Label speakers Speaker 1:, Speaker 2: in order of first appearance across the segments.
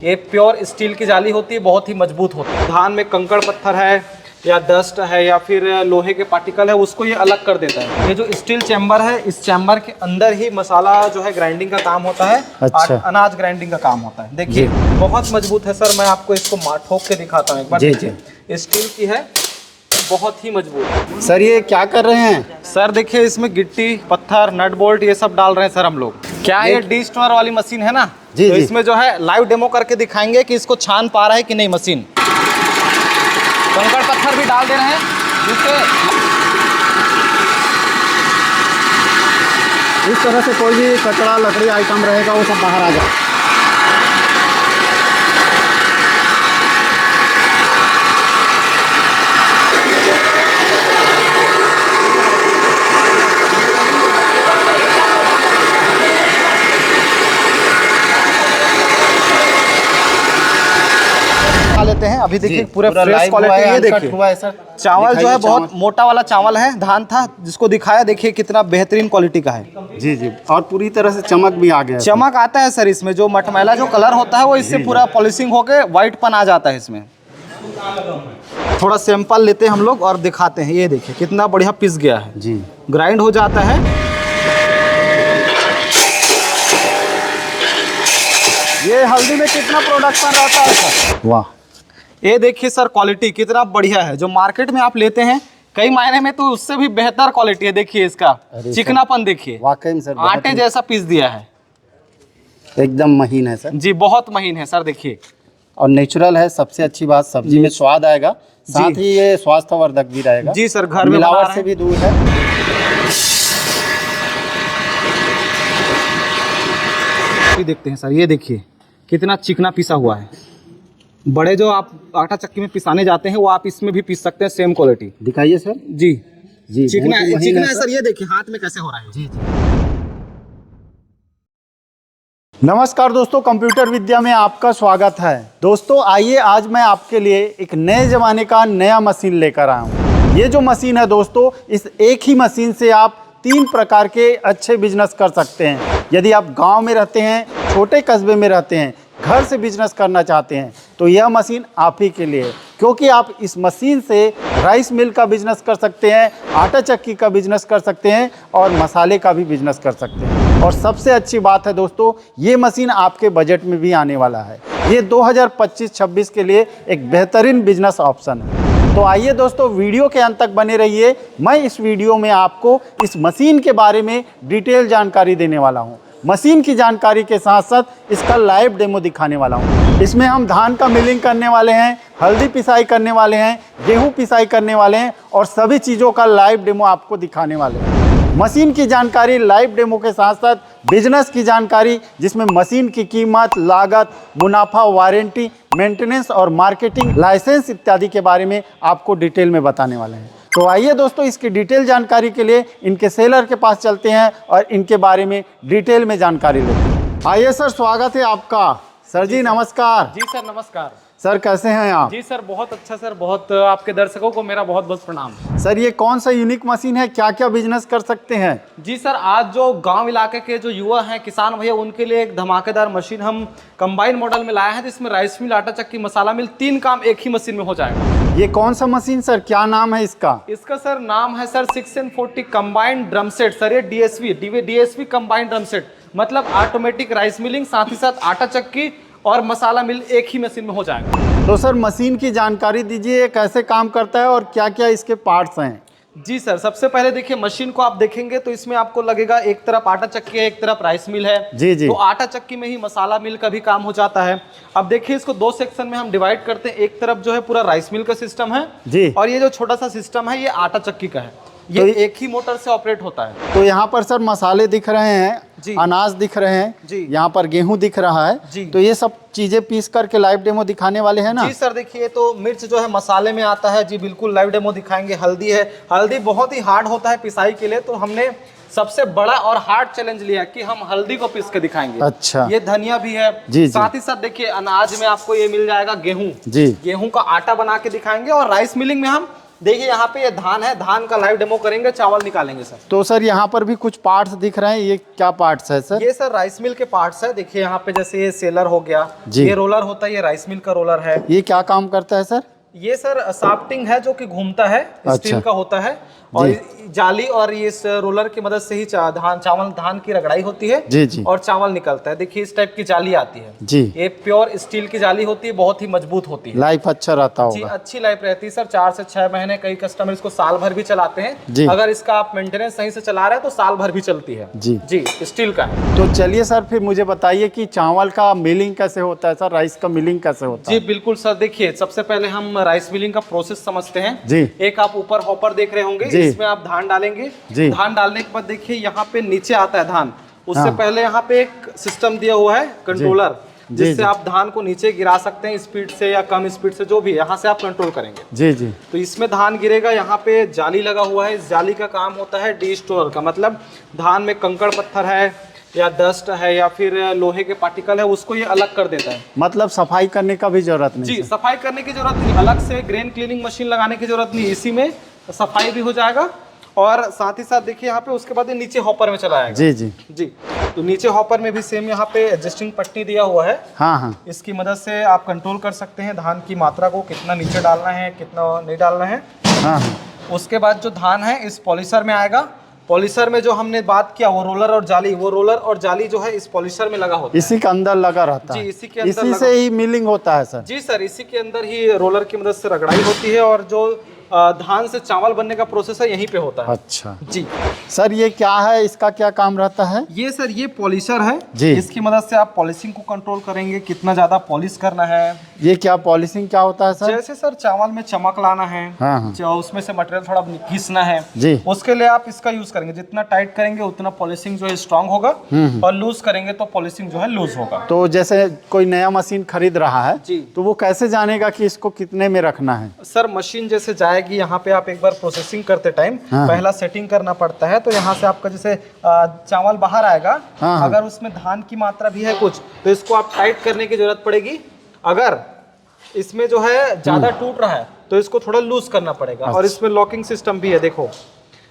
Speaker 1: ये pure steel की जाली होती है, बहुत ही मजबूत होती है। धान में कंकड़ पत्थर है या डस्ट है या फिर लोहे के पार्टिकल है, उसको ये अलग कर देता है। ये जो स्टील चैम्बर है, इस चैम्बर के अंदर ही मसाला जो है ग्राइंडिंग का काम होता है।
Speaker 2: अच्छा।
Speaker 1: अनाज ग्राइंडिंग का काम होता है। देखिए बहुत मजबूत है सर, मैं आपको इसको ठोक के दिखाता हूँ एक बार। देखिए स्टील की है, बहुत ही मजबूत है।
Speaker 2: सर ये क्या कर रहे हैं?
Speaker 1: सर देखिए इसमें गिट्टी, पत्थर, नट बोल्ट ये सब डाल रहे हैं सर हम लोग। क्या है, ये डी-स्टोनर वाली मशीन है ना,
Speaker 2: जी,
Speaker 1: तो
Speaker 2: जी।
Speaker 1: इसमें जो है लाइव डेमो करके दिखाएंगे कि इसको छान पा रहा है कि नहीं मशीन। कंकड़ पत्थर भी डाल दे रहे हैं जिससे
Speaker 2: इस तरह से कोई भी कचरा लकड़ी आइटम रहेगा वो सब बाहर आ जाए।
Speaker 1: लेते हैं अभी। देखिए पूरे
Speaker 2: पूरा
Speaker 1: फ्रेश
Speaker 2: live
Speaker 1: क्वालिटी।
Speaker 2: हुआ है,
Speaker 1: ये
Speaker 2: uncut
Speaker 1: देखिए
Speaker 2: हुआ है सर।
Speaker 1: चावल जो है
Speaker 2: दिखाइए
Speaker 1: बहुत मोटा वाला चावल है, धान था जिसको दिखाया। देखिए कितना बेहतरीन क्वालिटी का है।
Speaker 2: जी जी, और पूरी तरह से चमक भी आ गया है।
Speaker 1: चमक आता है सर इसमें। जो मटमैला जो कलर होता है वो इससे पूरा पॉलिशिंग होके व्हाइट पन आ जाता है इसमें। थोड़ा सैंपल लेते हैं हम लोग और दिखाते हैं। ये देखिए कितना बढ़िया पिस गया है
Speaker 2: जी,
Speaker 1: ग्राइंड हो जाता है। ये हल्दी में कितना प्रोडक्शन रहता है सर।
Speaker 2: वाह।
Speaker 1: ये देखिए सर क्वालिटी कितना बढ़िया है। जो मार्केट में आप लेते हैं कई मायने में तो उससे भी बेहतर क्वालिटी है। देखिए इसका चिकनापन देखिए,
Speaker 2: वाकई में सर
Speaker 1: आटे जैसा पीस दिया है।
Speaker 2: एकदम महीन है सर
Speaker 1: जी बहुत महीन है सर। देखिए
Speaker 2: और नेचुरल है। सबसे अच्छी बात, सब्जी में स्वाद आएगा, साथ ही ये स्वास्थ्यवर्धक भी रहेगा।
Speaker 1: जी सर, घर में
Speaker 2: मिलावट से भी दूर है।
Speaker 1: देखते हैं सर, ये देखिए कितना चिकना पिसा हुआ है। बड़े जो आप आटा चक्की में पिसाने जाते हैं वो आप इसमें भी पीस सकते हैं, सेम क्वालिटी।
Speaker 2: दिखाइए सर।
Speaker 1: जी
Speaker 2: जी,
Speaker 1: चिकना
Speaker 2: बहुत ही महीन
Speaker 1: चिकना
Speaker 2: है
Speaker 1: है सर। ये देखिए हाथ में कैसे हो रहा है।
Speaker 2: जी। नमस्कार दोस्तों, कंप्यूटर विद्या में आपका स्वागत है। दोस्तों आइए आज मैं आपके लिए एक नए ज़माने का नया मशीन लेकर आया हूँ। ये जो मशीन है दोस्तों, इस एक ही मशीन से आप 3 प्रकार के अच्छे बिजनेस कर सकते हैं। यदि आप गांव में रहते हैं, छोटे कस्बे में रहते हैं, घर से बिजनेस करना चाहते हैं तो यह मशीन आप ही के लिए है। क्योंकि आप इस मशीन से राइस मिल का बिजनेस कर सकते हैं, आटा चक्की का बिजनेस कर सकते हैं और मसाले का भी बिजनेस कर सकते हैं। और सबसे अच्छी बात है दोस्तों, ये मशीन आपके बजट में भी आने वाला है। ये 2025-26 के लिए एक बेहतरीन बिजनेस ऑप्शन है। तो आइए दोस्तों वीडियो के अंत तक बने रहिए। मैं इस वीडियो में आपको इस मशीन के बारे में डिटेल जानकारी देने वाला हूँ। मशीन की जानकारी के साथ साथ इसका लाइव डेमो दिखाने वाला हूँ। इसमें हम धान का मिलिंग करने वाले हैं, हल्दी पिसाई करने वाले हैं, गेहूं पिसाई करने वाले हैं और सभी चीज़ों का लाइव डेमो आपको दिखाने वाले हैं। मशीन की जानकारी, लाइव डेमो के साथ साथ बिजनेस की जानकारी, जिसमें मशीन की कीमत, लागत, मुनाफा, वारंटी, मेंटेनेंस और मार्केटिंग, लाइसेंस इत्यादि के बारे में आपको डिटेल में बताने वाले हैं। तो आइए दोस्तों इसकी डिटेल जानकारी के लिए इनके सेलर के पास चलते हैं और इनके बारे में डिटेल में जानकारी लेते हैं। आइए सर, स्वागत है आपका। सर जी नमस्कार।
Speaker 1: जी सर नमस्कार।
Speaker 2: सर कैसे हैं आप?
Speaker 1: जी सर बहुत अच्छा सर, बहुत आपके दर्शकों को मेरा बहुत बहुत प्रणाम।
Speaker 2: सर ये कौन सा यूनिक मशीन है, क्या क्या बिजनेस कर सकते हैं?
Speaker 1: जी सर, आज जो गांव इलाके के जो युवा हैं, किसान भैया, उनके लिए एक धमाकेदार मशीन हम कंबाइन मॉडल में लाए हैं, जिसमें राइस मिल, आटा चक्की, मसाला मिल, 3 काम एक ही मशीन में हो जाएगा।
Speaker 2: ये कौन सा मशीन सर, क्या नाम है इसका?
Speaker 1: इसका सर नाम है sir 6N40 combined drum set. Sir ये डीएसवी कंबाइंड ड्रम सेट, मतलब ऑटोमेटिक राइस मिलिंग, साथ ही साथ आटा चक्की और मसाला मिल एक ही मशीन में हो जाएगा।
Speaker 2: तो सर मशीन की जानकारी दीजिए, कैसे काम करता है और क्या क्या इसके पार्ट्स हैं?
Speaker 1: जी सर, सबसे पहले देखिए मशीन को आप देखेंगे तो इसमें आपको लगेगा एक तरफ आटा चक्की है, एक तरफ राइस मिल है।
Speaker 2: जी जी।
Speaker 1: तो आटा चक्की में ही मसाला मिल का भी काम हो जाता है। अब देखिए इसको 2 सेक्शन में हम डिवाइड करते हैं। एक तरफ जो है पूरा राइस मिल का सिस्टम है
Speaker 2: जी,
Speaker 1: और ये जो छोटा सा सिस्टम है ये आटा चक्की का है। ये
Speaker 2: तो
Speaker 1: एक ही मोटर से ऑपरेट होता है।
Speaker 2: तो यहाँ पर सर मसाले दिख रहे हैं
Speaker 1: जी,
Speaker 2: अनाज दिख रहे हैं
Speaker 1: जी,
Speaker 2: यहाँ पर गेहूं दिख रहा है
Speaker 1: जी।
Speaker 2: तो ये सब चीजें पीस करके लाइव डेमो दिखाने वाले हैं ना?
Speaker 1: जी सर, देखिए तो मिर्च जो है मसाले में आता है। जी बिल्कुल, लाइव डेमो दिखाएंगे। हल्दी है, हल्दी बहुत ही हार्ड होता है पिसाई के लिए, तो हमने सबसे बड़ा और हार्ड चैलेंज लिया कि हम हल्दी को पीस के दिखाएंगे।
Speaker 2: अच्छा।
Speaker 1: ये धनिया भी है।
Speaker 2: जी,
Speaker 1: साथ ही साथ देखिए अनाज में आपको ये मिल जाएगा गेहूं।
Speaker 2: जी।
Speaker 1: गेहूं का आटा बना के दिखाएंगे और राइस मिलिंग में हम देखिए यहाँ पे ये धान है, धान का लाइव डेमो करेंगे, चावल निकालेंगे सर।
Speaker 2: तो सर यहाँ पर भी कुछ पार्ट्स दिख रहे हैं, ये क्या पार्ट्स है सर?
Speaker 1: ये सर राइस मिल के पार्ट्स है। देखिए यहाँ पे जैसे ये सेलर हो गया,
Speaker 2: जी।
Speaker 1: ये रोलर होता है, ये राइस मिल का रोलर है।
Speaker 2: ये क्या काम करता है सर?
Speaker 1: ये सर साफ्टिंग है जो कि घूमता है, स्टील का होता है। और जाली और ये इस रोलर की मदद से ही धान की रगड़ाई होती है
Speaker 2: जी जी।
Speaker 1: और चावल निकलता है। देखिए इस टाइप की जाली आती है
Speaker 2: जी।
Speaker 1: ये प्योर स्टील की जाली होती है, बहुत ही मजबूत होती है।
Speaker 2: लाइफ अच्छा रहता
Speaker 1: जी
Speaker 2: होगा।
Speaker 1: अच्छी लाइफ रहती है सर, 4 से 6 महीने, कई कस्टमर इसको साल भर भी चलाते
Speaker 2: जी।
Speaker 1: हैं। अगर इसका आप मेंटेनेंस सही से चला रहे हैं तो साल भर भी चलती है।
Speaker 2: जी
Speaker 1: जी स्टील का है।
Speaker 2: तो चलिए सर फिर मुझे बताइए कि चावल का मिलिंग कैसे होता है सर, राइस का मिलिंग कैसे होता
Speaker 1: जी
Speaker 2: है?
Speaker 1: बिल्कुल सर, देखिए सबसे पहले हम राइस मिलिंग का प्रोसेस समझते हैं।
Speaker 2: जी।
Speaker 1: एक आप ऊपर हॉपर देख रहे होंगे,
Speaker 2: जी।
Speaker 1: इसमें आप धान डालेंगे।
Speaker 2: जी।
Speaker 1: धान डालने के बाद देखिए यहाँ पे नीचे आता है धान, उससे
Speaker 2: हाँ।
Speaker 1: पहले यहाँ पे एक सिस्टम दिया हुआ है कंट्रोलर,
Speaker 2: जी,
Speaker 1: जिससे
Speaker 2: जी।
Speaker 1: आप धान को नीचे गिरा सकते हैं स्पीड से या कम स्पीड से, जो भी यहाँ से आप कंट्रोल करेंगे।
Speaker 2: जी जी।
Speaker 1: तो इसमें धान गिरेगा, यहाँ पे जाली लगा हुआ है। इस जाली का काम होता है डी स्टोर का, मतलब धान में कंकड़ पत्थर है या डस्ट है या फिर लोहे के पार्टिकल है, उसको ये अलग कर देता है।
Speaker 2: मतलब सफाई करने का भी जरूरत नहीं
Speaker 1: जी
Speaker 2: सर?
Speaker 1: सफाई करने की जरूरत नहीं, अलग से ग्रेन क्लीनिंग मशीन लगाने की जरूरत नहीं, इसी में सफाई भी हो जाएगा। और साथ ही साथ देखिए यहाँ पे उसके बाद ये नीचे हॉपर में चला आएगा।
Speaker 2: जी जी
Speaker 1: जी। तो नीचे हॉपर में भी सेम यहाँ पे एडजस्टिंग पट्टी दिया हुआ है।
Speaker 2: हाँ हाँ।
Speaker 1: इसकी मदद से आप कंट्रोल कर सकते हैं धान की मात्रा को, कितना नीचे डालना है कितना नहीं डालना है।
Speaker 2: हाँ हाँ।
Speaker 1: उसके बाद जो धान है इस पॉलिशर में आएगा। पॉलिशर में जो हमने बात किया वो रोलर और जाली, वो रोलर और जाली जो है इस पॉलिशर में लगा होता है।
Speaker 2: इसी के अंदर लगा रहता है?
Speaker 1: जी इसी के अंदर
Speaker 2: इसी से ही मिलिंग होता है सर?
Speaker 1: जी सर, इसी के अंदर ही रोलर की मदद से रगड़ाई होती है और जो धान से चावल बनने का प्रोसेस है यहीं पे होता है।
Speaker 2: अच्छा
Speaker 1: जी
Speaker 2: सर, ये क्या है, इसका क्या काम रहता है?
Speaker 1: ये सर ये पॉलिशर है
Speaker 2: जी।
Speaker 1: इसकी मदद से आप पॉलिशिंग को कंट्रोल करेंगे, कितना ज्यादा पॉलिश करना है।
Speaker 2: ये क्या पॉलिशिंग क्या होता है सर?
Speaker 1: जैसे सर चावल में चमक लाना है,
Speaker 2: हाँ हाँ।
Speaker 1: जो उसमें से मटेरियल थोड़ा घिसना है,
Speaker 2: जी।
Speaker 1: उसके लिए आप इसका यूज करेंगे। जितना टाइट करेंगे उतना पॉलिशिंग जो है स्ट्रांग होगा और लूज करेंगे तो पॉलिशिंग जो है लूज होगा।
Speaker 2: तो जैसे कोई नया मशीन खरीद रहा है
Speaker 1: जी।
Speaker 2: तो वो कैसे जानेगा कि इसको कितने में रखना है?
Speaker 1: सर मशीन जैसे जाएगी यहाँ पे, आप एक बार प्रोसेसिंग करते टाइम
Speaker 2: हाँ।
Speaker 1: पहला सेटिंग करना पड़ता है। तो यहाँ से आपका जैसे चावल बाहर आएगा,
Speaker 2: हाँ।
Speaker 1: अगर उसमें धान की मात्रा भी है कुछ तो इसको आप टाइट करने की जरूरत पड़ेगी। अगर इसमें जो है ज्यादा टूट रहा है तो इसको थोड़ा लूज करना पड़ेगा। और इसमें लॉकिंग सिस्टम भी है, देखो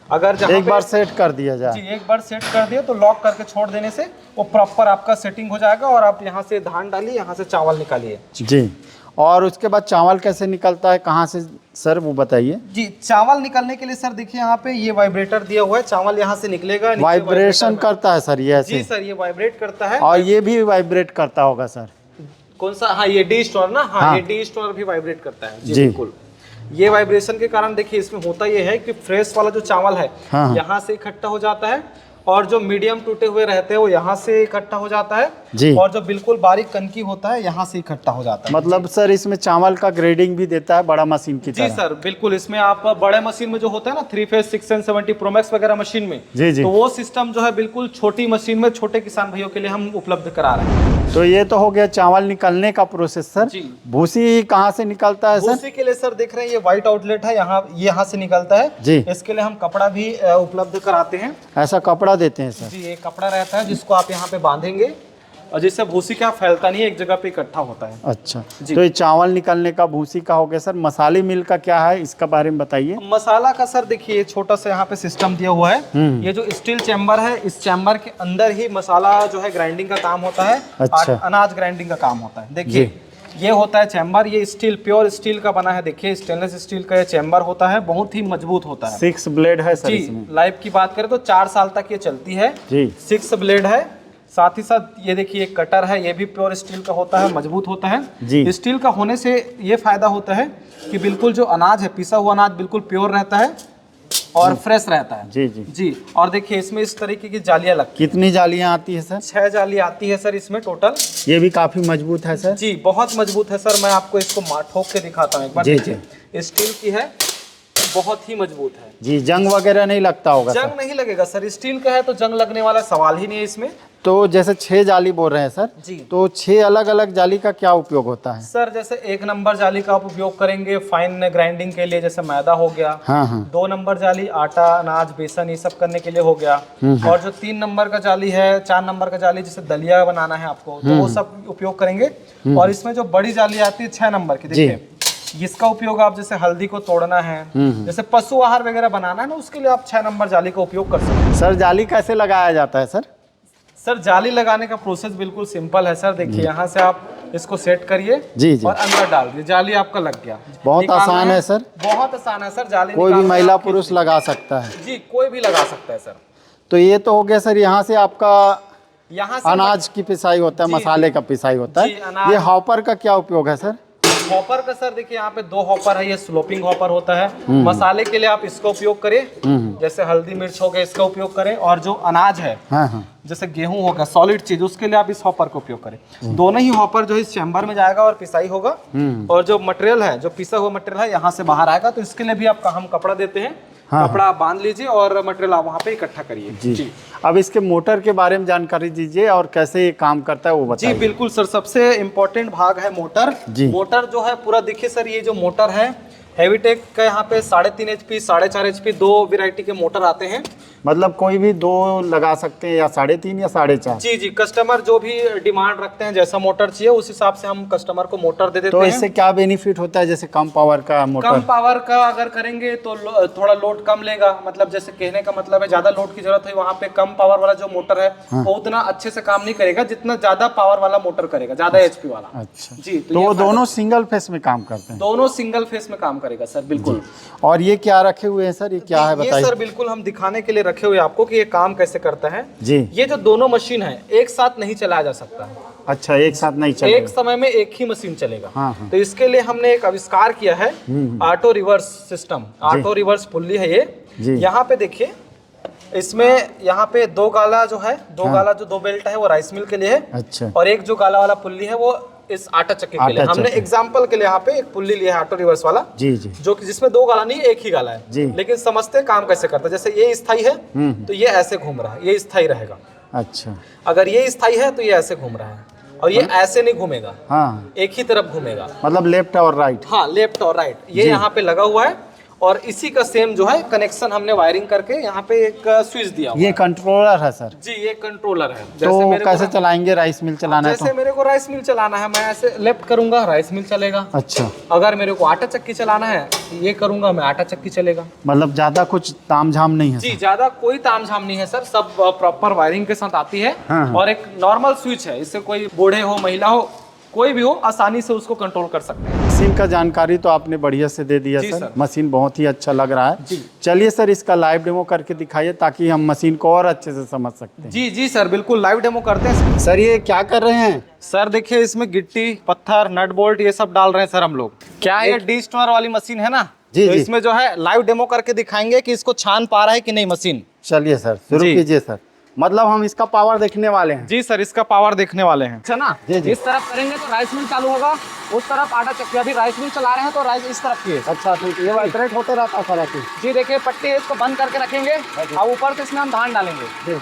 Speaker 1: अगर जहाँ
Speaker 2: एक बार सेट कर दिया
Speaker 1: जी
Speaker 2: जाए।
Speaker 1: एक बार सेट कर दिया तो लॉक करके छोड़ देने से वो प्रॉपर आपका सेटिंग हो जाएगा और आप यहाँ से धान डालिए, यहाँ से चावल निकालिए।
Speaker 2: जी। और उसके बाद चावल कैसे निकलता है, कहाँ से सर वो बताइए?
Speaker 1: जी चावल निकलने के लिए सर देखिए यहाँ पे ये वाइब्रेटर दिया हुआ है, चावल यहाँ से निकलेगा। नीचे
Speaker 2: वाइब्रेशन करता है सर ये ऐसे?
Speaker 1: जी सर ये वाइब्रेट करता है।
Speaker 2: और ये भी वाइब्रेट करता होगा सर?
Speaker 1: कौन सा? हाँ ये डी स्टोर ना, हाँ,
Speaker 2: हाँ।
Speaker 1: ये डी स्टोर भी वाइब्रेट करता है। जी
Speaker 2: जी।
Speaker 1: बिल्कुल। ये वाइब्रेशन के कारण देखिए इसमें होता ये है कि फ्रेश वाला जो चावल है
Speaker 2: हाँ।
Speaker 1: यहाँ से इकट्ठा हो जाता है और जो मीडियम टूटे हुए रहते हैं वो यहाँ से इकट्ठा हो जाता है।
Speaker 2: जी।
Speaker 1: और जो बिल्कुल बारीक कनकी होता है यहाँ से इकट्ठा हो जाता है।
Speaker 2: मतलब सर इसमें चावल का ग्रेडिंग भी देता है बड़ा मशीन की
Speaker 1: जी
Speaker 2: तरह?
Speaker 1: सर बिल्कुल। इसमें आप बड़े मशीन में जो होता है ना 3 फेज 670 प्रो मैक्स वगैरह मशीन में,
Speaker 2: जी जी।
Speaker 1: तो वो सिस्टम जो है बिल्कुल छोटी मशीन में छोटे किसान भाइयों के लिए हम उपलब्ध करा रहे हैं।
Speaker 2: तो ये तो हो गया चावल निकलने का प्रोसेस सर।
Speaker 1: जी।
Speaker 2: भूसी कहाँ से निकलता है सर?
Speaker 1: भूसी के लिए सर देख रहे हैं ये व्हाइट आउटलेट है, यहाँ से निकलता है।
Speaker 2: जी।
Speaker 1: इसके लिए हम कपड़ा भी उपलब्ध कराते हैं।
Speaker 2: ऐसा कपड़ा देते हैं सर?
Speaker 1: जी एक कपड़ा रहता है जिसको आप यहाँ पे बांधेंगे और जिससे भूसी क्या फैलता नहीं है, एक जगह पे इकट्ठा होता है।
Speaker 2: अच्छा।
Speaker 1: जी।
Speaker 2: तो ये चावल निकलने का भूसी का हो गया सर। मसाले मिल का क्या है, इसका बारे में बताइए।
Speaker 1: मसाला का सर देखिए छोटा सा यहाँ पे सिस्टम दिया हुआ है। ये जो स्टील चैम्बर है, इस चैम्बर के अंदर ही मसाला जो है ग्राइंडिंग का काम होता है।
Speaker 2: अच्छा।
Speaker 1: अनाज ग्राइंडिंग का काम होता है। देखिए ये होता है चैम्बर, ये स्टील प्योर स्टील का बना है। देखिए स्टेनलेस स्टील का ये चैम्बर होता है, बहुत ही मजबूत होता है।
Speaker 2: 6 ब्लेड है सर
Speaker 1: जी
Speaker 2: इसमें?
Speaker 1: लाइफ की बात करें तो 4 साल तक ये चलती है।
Speaker 2: जी।
Speaker 1: 6 ब्लेड है। साथ ही साथ ये देखिए एक कटर है, ये भी प्योर स्टील का होता है, मजबूत होता है।
Speaker 2: जी।
Speaker 1: स्टील का होने से ये फायदा होता है कि बिल्कुल जो अनाज है, पिसा हुआ अनाज बिल्कुल प्योर रहता है और फ्रेश रहता है।
Speaker 2: जी जी।
Speaker 1: जी। और देखिए इसमें इस तरीके की जालियां लगती
Speaker 2: कितनी जालियां आती है सर?
Speaker 1: हैं, 6 जाली आती है सर इसमें टोटल।
Speaker 2: ये भी काफी मजबूत है सर?
Speaker 1: जी बहुत मजबूत है सर। मैं आपको इसको ठोक के दिखाता हूँ एक बार।
Speaker 2: जी,
Speaker 1: देखिए स्टील की है, बहुत ही मजबूत है।
Speaker 2: जी। जंग वगैरह नहीं लगता होगा सर?
Speaker 1: जंग नहीं लगेगा सर, स्टील का है तो जंग लगने वाला सवाल ही नहीं है इसमें।
Speaker 2: तो जैसे 6 जाली बोल रहे हैं सर,
Speaker 1: जी।
Speaker 2: तो 6 अलग अलग जाली का क्या उपयोग होता है?
Speaker 1: सर जैसे 1 नंबर जाली का आप उपयोग करेंगे फाइन ग्राइंडिंग के लिए, जैसे मैदा हो गया।
Speaker 2: हाँ हाँ।
Speaker 1: 2 नंबर जाली आटा, अनाज, बेसन ये सब करने के लिए हो गया। और जो 3 नंबर का जाली है, 4 नंबर का जाली जैसे दलिया बनाना है आपको, तो वो सब उपयोग करेंगे। और इसमें जो बड़ी जाली आती है 6 नंबर की, देखिए इसका उपयोग आप जैसे हल्दी को तोड़ना है, जैसे पशु आहार वगैरह बनाना है ना, उसके लिए आप 6 नंबर जाली का उपयोग कर सकते हैं।
Speaker 2: सर जाली कैसे लगाया जाता है सर?
Speaker 1: सर जाली लगाने का प्रोसेस बिल्कुल सिंपल है सर। देखिए यहाँ से आप इसको सेट करिए
Speaker 2: जी जी,
Speaker 1: और अंदर डाल दिए, जाली आपका लग गया।
Speaker 2: बहुत आसान है सर,
Speaker 1: बहुत आसान है सर। जाली
Speaker 2: कोई भी महिला पुरुष लगा सकता है
Speaker 1: जी, कोई भी लगा सकता है सर।
Speaker 2: तो ये तो हो गया सर, यहाँ से आपका
Speaker 1: यहाँ से
Speaker 2: अनाज की पिसाई होता है,
Speaker 1: जी,
Speaker 2: मसाले का पिसाई होता
Speaker 1: जी,
Speaker 2: है।
Speaker 1: अनाज।
Speaker 2: ये हॉपर का क्या उपयोग है सर?
Speaker 1: हॉपर का सर देखिए यहाँ पे 2 हॉपर है, ये स्लोपिंग हॉपर होता है। मसाले के लिए आप इसका उपयोग करें, जैसे हल्दी मिर्च हो गया इसका उपयोग करें, और जो अनाज है
Speaker 2: हाँ हाँ,
Speaker 1: जैसे गेहूं होगा सॉलिड चीज, उसके लिए आप इस हॉपर का उपयोग करें। दोनों ही हॉपर जो इस चैम्बर में जाएगा और पिसाई होगा, और जो मटेरियल है, जो पिसा हुआ मटेरियल है यहाँ से बाहर आएगा। तो इसके लिए भी आप हम कपड़ा देते हैं,
Speaker 2: हाँ,
Speaker 1: कपड़ा आप बांध लीजिए और मटेरियल आप वहाँ पे इकट्ठा करिए।
Speaker 2: जी। अब इसके मोटर के बारे में जानकारी दीजिए और कैसे ये काम करता है वो बताइए।
Speaker 1: जी बिल्कुल सर, सबसे इम्पोर्टेंट भाग है मोटर।
Speaker 2: जी।
Speaker 1: मोटर जो है पूरा देखिए सर, ये जो मोटर है हेवीटेक का, यहाँ पे 3.5 HP 4.5 HP 2 वैरायटी के मोटर आते हैं।
Speaker 2: मतलब कोई भी 2 लगा सकते हैं, या 3.5 या 4.5?
Speaker 1: जी जी, कस्टमर जो भी डिमांड रखते हैं, जैसा मोटर चाहिए उस हिसाब से हम कस्टमर को मोटर दे देते
Speaker 2: तो
Speaker 1: हैं।
Speaker 2: इससे क्या बेनिफिट होता है? जैसे कम पावर का मोटर,
Speaker 1: कम पावर का अगर करेंगे तो थोड़ा लोड कम लेगा। मतलब जैसे कहने का मतलब है ज्यादा लोड की जरूरत है, वहाँ पे कम पावर वाला जो मोटर है वो उतना अच्छे से काम नहीं करेगा जितना ज्यादा पावर वाला मोटर करेगा, ज्यादा HP वाला।
Speaker 2: अच्छा
Speaker 1: जी,
Speaker 2: तो वो दोनों सिंगल फेस में काम करते हैं?
Speaker 1: दोनों सिंगल फेस में काम करेगा सर, बिल्कुल।
Speaker 2: और ये क्या रखे हुए हैं सर? ये क्या है
Speaker 1: ये
Speaker 2: बताइए।
Speaker 1: सर बिल्कुल हम दिखाने के लिए रखे हुए हैं आपको कि ये काम कैसे करता है
Speaker 2: जी।
Speaker 1: ये जो दोनों मशीन है एक साथ नहीं चलाया जा सकता।
Speaker 2: अच्छा, एक साथ नहीं चलेगा?
Speaker 1: एक समय में एक ही मशीन चलेगा।
Speaker 2: हाँ, हाँ।
Speaker 1: तो इसके लिए हमने एक आविष्कार किया है, auto reverse system, auto reverse pulley है
Speaker 2: जी।
Speaker 1: ये। यहाँ पे देखिए, इसमें यहाँ पे 2 गाला जो है, 2 गाला जो 2 बेल्ट है वो राइस मिल के लिए है।
Speaker 2: अच्छा।
Speaker 1: और एक जो गाला वाला पुल्ली है वो इस आटा चक्की के लिए। हमने एग्जाम्पल के लिए यहाँ पे एक पुल्ली लिया है ऑटो रिवर्स वाला,
Speaker 2: जी जी,
Speaker 1: जो कि जिसमें 2 गाला नहीं एक ही गाला है
Speaker 2: जी।
Speaker 1: लेकिन समझते काम कैसे करता है। जैसे ये स्थायी है तो ये ऐसे घूम रहा है, ये स्थायी रहेगा।
Speaker 2: अच्छा,
Speaker 1: अगर ये स्थायी है तो ये ऐसे घूम रहा है, और ये ऐसे नहीं घूमेगा,
Speaker 2: हाँ,
Speaker 1: एक ही तरफ घूमेगा।
Speaker 2: मतलब लेफ्ट और राइट?
Speaker 1: हाँ, लेफ्ट और राइट, ये यहाँ पे लगा हुआ है। और इसी का सेम जो है कनेक्शन हमने वायरिंग करके यहाँ पे एक स्विच दिया हुआ
Speaker 2: ये
Speaker 1: है।
Speaker 2: कंट्रोलर है सर?
Speaker 1: जी, ये कंट्रोलर है।
Speaker 2: तो
Speaker 1: मेरे
Speaker 2: कैसे
Speaker 1: को
Speaker 2: चलाएंगे? राइस मिल चलाना है
Speaker 1: जैसे
Speaker 2: तो?
Speaker 1: मेरे को राइस मिल चलाना है, मैं ऐसे लेफ्ट करूंगा राइस मिल चलेगा।
Speaker 2: अच्छा,
Speaker 1: अगर मेरे को आटा चक्की चलाना है ये करूंगा मैं, आटा चक्की चलेगा।
Speaker 2: मतलब ज्यादा कुछ तामझाम नहीं है?
Speaker 1: जी, ज्यादा कोई तामझाम नहीं है सर, सब प्रॉपर वायरिंग के साथ आती है।
Speaker 2: हाँ, हाँ।
Speaker 1: और एक नॉर्मल स्विच है, इससे कोई बूढ़े हो महिला हो कोई भी हो आसानी से उसको कंट्रोल कर सकते हैं।
Speaker 2: मशीन का जानकारी तो आपने बढ़िया से दे दिया
Speaker 1: जी
Speaker 2: सर।
Speaker 1: सर।
Speaker 2: मशीन बहुत ही अच्छा लग रहा है।
Speaker 1: जी।
Speaker 2: चलिए सर, इसका लाइव डेमो करके दिखाइए ताकि हम मशीन को और अच्छे से समझ सकते हैं।
Speaker 1: जी जी सर, बिल्कुल लाइव डेमो करते हैं।
Speaker 2: सर ये क्या कर रहे हैं?
Speaker 1: सर देखिए, इसमें गिट्टी पत्थर नट बोल्ट ये सब डाल रहे हैं सर हम लोग। क्या है, ये डीस्टोनर वाली मशीन है ना,
Speaker 2: जी,
Speaker 1: तो
Speaker 2: जी।
Speaker 1: इसमें जो है लाइव डेमो करके दिखाएंगे कि इसको छान पा रहा है कि नहीं मशीन।
Speaker 2: चलिए सर, शुरू
Speaker 1: जी।
Speaker 2: कीजिए सर। मतलब हम इसका पावर देखने वाले हैं?
Speaker 1: जी सर, इसका पावर देखने वाले हैं।
Speaker 3: अच्छा ना,
Speaker 2: जी, जी।
Speaker 3: इस तरफ करेंगे तो राइस मिल चालू होगा, उस तरफ आटा चक्की। अभी राइस मिल चला रहे हैं तो राइस इस तरफ की है।
Speaker 2: अच्छा, ठीक है। ये वाइब्रेट होते रहता है सर?
Speaker 3: जी देखिए, पट्टी है, इसको बंद करके रखेंगे और ऊपर से इसमें हम धान डालेंगे।
Speaker 2: जी।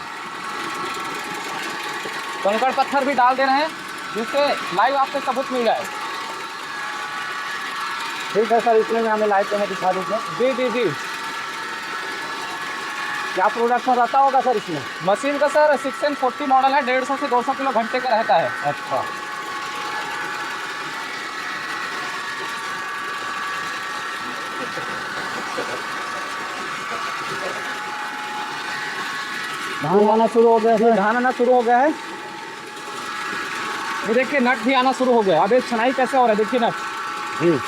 Speaker 3: कंकड़ पत्थर भी डाल दे रहे हैं जिससे लाइव आपको सबूत मिल जाए।
Speaker 2: ठीक है सर, इतने में हमें लाइव डेमो दिखा दीजिए।
Speaker 3: जी जी जी।
Speaker 2: क्या प्रोडक्शन रहता होगा सर इसमें?
Speaker 3: मशीन का सर 640 मॉडल है, 150 से 200 किलो घंटे का रहता है।
Speaker 2: अच्छा, धान आना शुरू हो गया है।
Speaker 3: धान आना शुरू हो गया है। ये देखिए, नट भी आना शुरू हो गया। अब एक छनाई कैसे हो रहा है, देखिए नट।
Speaker 2: जी।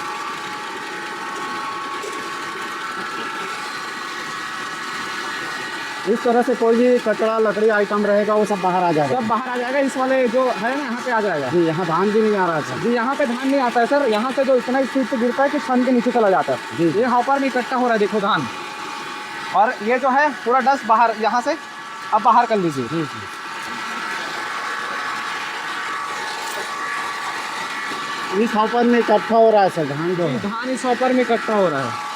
Speaker 2: इस तरह से कोई भी कचरा लकड़ी आइटम रहेगा वो सब बाहर आ जाएगा?
Speaker 3: सब बाहर आ जाएगा। इस वाले जो है ना, यहाँ पे आ जाएगा।
Speaker 2: जी, यहाँ धान भी नहीं आ रहा है सर?
Speaker 3: जी, यहाँ पे धान नहीं आता है सर। यहाँ से जो इतना स्पीड से गिरता है कि छन के नीचे चला जाता है।
Speaker 2: जी।
Speaker 3: ये हॉपर में इकट्ठा हो रहा है, देखो धान।
Speaker 1: और ये जो है पूरा डस्ट बाहर यहाँ से अब बाहर कर लीजिए।
Speaker 2: जी जी। इस हॉपर में इकट्ठा हो रहा है सर धान जो है?
Speaker 3: धान इस हॉपर में इकट्ठा हो रहा है।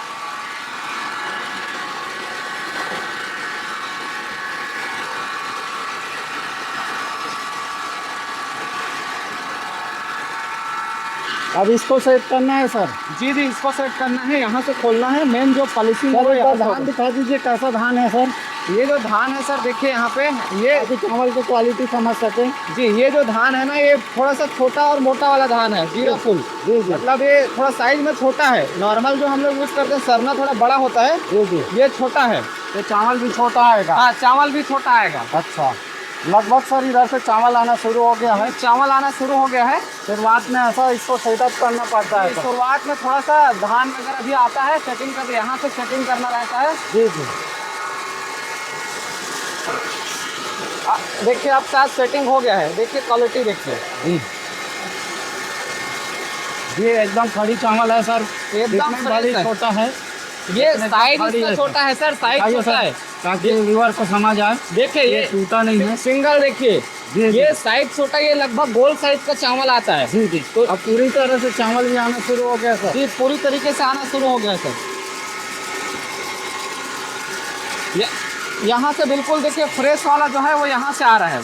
Speaker 2: अब इसको सेट करना है सर?
Speaker 3: जी जी, इसको सेट करना है, यहाँ से खोलना है। मेन जो पॉलिशिंग
Speaker 2: सर एक बार धान दिखा दीजिए, कैसा धान है सर?
Speaker 3: ये जो धान है सर देखिए यहाँ पे, ये
Speaker 2: ताकि चावल की क्वालिटी समझ सकें।
Speaker 3: जी ये जो धान है ना, ये थोड़ा सा छोटा और मोटा वाला धान है, जीरा फुल।
Speaker 2: जी जी
Speaker 3: मतलब ये थोड़ा साइज में छोटा है। नॉर्मल जो हम लोग यूज करते हैं सरना थोड़ा बड़ा होता है,
Speaker 2: जी जी।
Speaker 3: ये छोटा है।
Speaker 2: ये चावल भी छोटा आएगा।
Speaker 3: हाँ चावल भी छोटा आएगा।
Speaker 2: अच्छा, लगभग सर इधर से चावल आना शुरू हो गया है।
Speaker 3: चावल आना शुरू हो गया है।
Speaker 2: शुरुआत में ऐसा इसको सेटअप करना पड़ता है।
Speaker 3: शुरुआत में थोड़ा सा धान वगैरह भी आता है, सेटिंग कर, यहाँ से सेटिंग करना रहता है।
Speaker 2: जी जी।
Speaker 3: देखिए आप साथ सेटिंग हो गया है, देखिए क्वालिटी देखिए।
Speaker 2: ये एकदम खड़ी चावल है सर,
Speaker 3: एकदम
Speaker 2: बड़ी
Speaker 3: fresh है।
Speaker 2: छोटा है।
Speaker 3: ये साइज
Speaker 2: खड़ी
Speaker 3: इसका
Speaker 2: है
Speaker 3: छोटा है सर, साइज
Speaker 2: आइए
Speaker 3: छोटा
Speaker 2: सर,
Speaker 3: है।
Speaker 2: ताकि व्यूअर को समझ आए।
Speaker 3: देखिए
Speaker 2: ये
Speaker 3: ये
Speaker 2: टूटा नहीं है।
Speaker 3: सिंगल देखिए,
Speaker 2: जी जी।
Speaker 3: ये साइज छोटा, ये लगभग गोल साइज का चावल आता है।
Speaker 2: जी जी। तो अब पूरी तरह से चावल भी आना शुरू हो गया सर।
Speaker 3: जी पूरी तरीके से आना शुरू हो गया सर। यहाँ से बिल्कुल देखिए फ्रेश वाला जो है वो यहाँ से आ रहा है,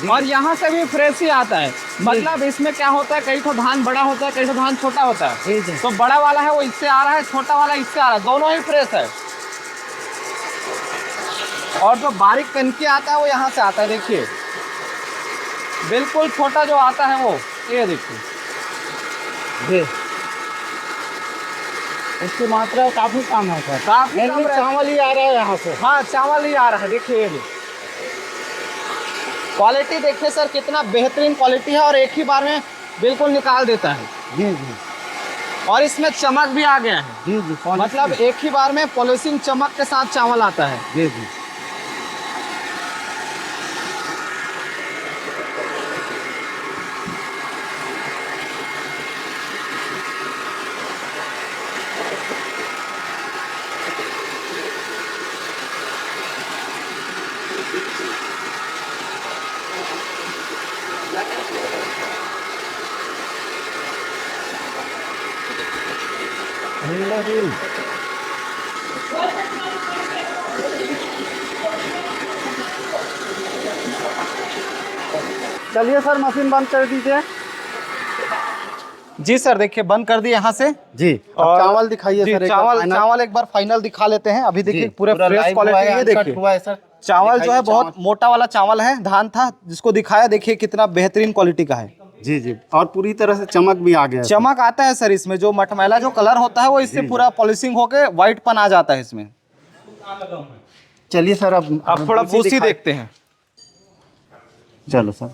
Speaker 3: और यहाँ से भी फ्रेश ही आता है। मतलब इसमें क्या होता है, कई तो धान बड़ा होता है, कई तो धान छोटा होता है।
Speaker 2: जी जी।
Speaker 3: तो बड़ा वाला है वो इससे आ रहा है, छोटा वाला इससे आ रहा है, दोनों ही फ्रेश है। और जो बारीक कनकी आता है वो यहाँ से आता है। देखिए बिल्कुल छोटा जो आता है वो, ये देखिए
Speaker 2: जी। इसकी मात्रा काफी कम है सर।
Speaker 3: काफी कम
Speaker 2: Mainly
Speaker 3: है।
Speaker 2: चावल ही आ रहा है यहाँ से।
Speaker 3: हाँ चावल ही आ रहा है। देखिए ये क्वालिटी देखिए सर, कितना बेहतरीन क्वालिटी है, और एक ही बार में बिल्कुल निकाल देता है।
Speaker 2: जी जी।
Speaker 3: और इसमें चमक भी आ गया है,
Speaker 2: जी जी।
Speaker 3: मतलब एक ही बार में पॉलिशिंग चमक के साथ चावल आता है।
Speaker 2: जी जी। चलिए सर, मशीन बंद कर दीजिए।
Speaker 1: जी सर, देखिए बंद कर दिए यहाँ से।
Speaker 2: जी। अब चावल दिखाइए
Speaker 1: जी,
Speaker 2: सर। एक बार
Speaker 1: चावल
Speaker 2: final।
Speaker 1: चावल एक बार फाइनल दिखा लेते हैं। अभी देखिए
Speaker 2: जी,
Speaker 1: पूरे
Speaker 2: पूरा
Speaker 1: फ्रेश
Speaker 2: live हुआ
Speaker 1: क्वालिटी,
Speaker 2: है,
Speaker 1: ये
Speaker 2: uncut
Speaker 1: देखिए
Speaker 2: हुआ है सर।
Speaker 1: चावल जो है
Speaker 2: दिखाइए
Speaker 1: बहुत मोटा वाला चावल है, धान था जिसको दिखाया, देखिए कितना बेहतरीन क्वालिटी का है।
Speaker 2: जी जी। और पूरी तरह से चमक भी आ गया है।
Speaker 1: चमक आता है सर इसमें, जो मटमैला जो कलर होता है वो इससे पूरा पॉलिशिंग होके व्हाइट पन आ जाता है इसमें।
Speaker 2: चलिए सर, अब
Speaker 1: थोड़ा भूसी
Speaker 2: दिखाइए।
Speaker 1: देखते हैं।
Speaker 2: चलो सर।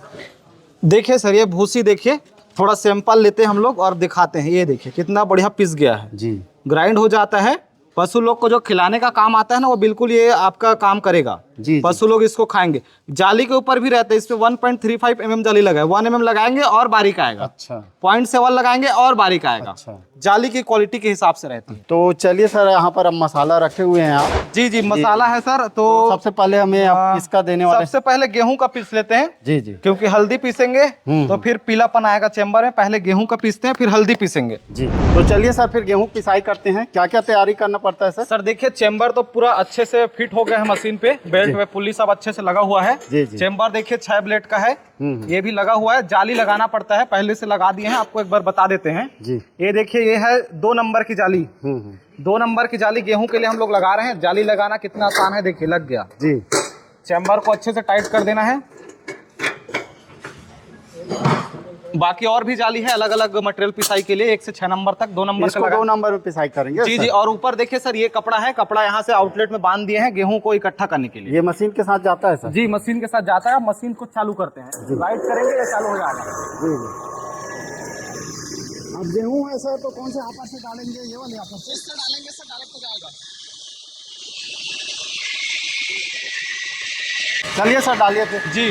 Speaker 1: देखिए सर, ये भूसी देखिए, थोड़ा सैंपल लेते हैं हम लोग और दिखाते हैं। ये देखिए कितना बढ़िया पिस गया है,
Speaker 2: जी।
Speaker 1: ग्राइंड हो जाता है। पशु लोग को जो खिलाने का काम आता है ना, वो बिल्कुल ये आपका काम करेगा।
Speaker 2: जी।
Speaker 1: पशु लोग इसको खाएंगे। जाली के ऊपर भी रहता है, इस पे 1.35 mm जाली लगा है। 1 mm लगाएंगे और बारीक आएगा,
Speaker 2: अच्छा।
Speaker 1: 0.7 लगाएंगे और बारीक आएगा।
Speaker 2: अच्छा।
Speaker 1: जाली की क्वालिटी के हिसाब से रहती है।
Speaker 2: तो चलिए सर, यहाँ पर अब मसाला रखे हुए हैं आप।
Speaker 1: जी जी, मसाला है सर। तो
Speaker 2: सबसे पहले हमें अब इसका देने वाले।
Speaker 1: सबसे पहले गेहूं का पीस लेते हैं।
Speaker 2: जी जी।
Speaker 1: क्योंकि हल्दी पीसेंगे तो फिर पीलापन आएगा चेम्बर में। पहले गेहूं का पीसते हैं, फिर हल्दी पीसेंगे।
Speaker 2: जी। तो चलिए सर, फिर गेहूं पिसाई करते हैं। क्या क्या तैयारी करना पड़ता है सर?
Speaker 1: सर देखिए, चेम्बर तो पूरा अच्छे से फिट हो गया है मशीन पे, बेल्ट में पुल्ली सब अच्छे से लगा हुआ है।
Speaker 2: जी जी।
Speaker 1: चेम्बर देखिए 6 ब्लेड का है, ये भी लगा हुआ है। जाली लगाना पड़ता है, पहले से लगा दिए हैं, आपको एक बार बता देते हैं।
Speaker 2: जी।
Speaker 1: ये देखिए, ये है 2 नंबर की जाली। 2 नंबर की जाली गेहूं के लिए हम लोग लगा रहे हैं। जाली लगाना कितना आसान है, देखिए लग गया।
Speaker 2: जी।
Speaker 1: चेम्बर को अच्छे से टाइट कर देना है। बाकी और भी जाली है अलग अलग मटेरियल पिसाई के लिए, 1 से 6 नंबर तक। 2 नंबर
Speaker 2: इसको 2 नंबर में पिसाई करेंगे।
Speaker 1: जी जी। और ऊपर देखिए सर, ये कपड़ा है, कपड़ा यहाँ से आउटलेट में बांध दिए हैं गेहूं को इकट्ठा करने के लिए।
Speaker 2: ये मशीन के साथ जाता है सर?
Speaker 1: जी, मशीन के साथ जाता है। मशीन को चालू करते हैं, राइट करेंगे या चालू हो जाएगा।
Speaker 2: जी जी। अब गेहूं है सर, तो कौन से आपस से डालेंगे? ये वाले आपस से
Speaker 3: इससे डालेंगे सर, डायरेक्ट हो जाएगा।
Speaker 2: चलिए सर, डालिए फिर।
Speaker 1: जी।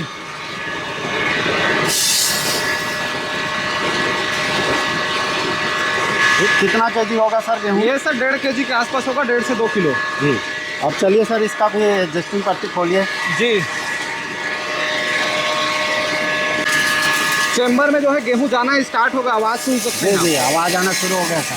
Speaker 2: कितना केजी होगा सर गेहूं?
Speaker 1: ये सर 1.5 kg के आसपास होगा, 1.5 से 2 किलो।
Speaker 2: जी। अब चलिए सर, इसका भी एडजस्टिंग पट्टी खोलिए।
Speaker 1: जी। चेम्बर में जो है गेहूं जाना स्टार्ट होगा, आवाज सुन सकते हैं।
Speaker 2: जी, आवाज आना शुरू हो गया सर।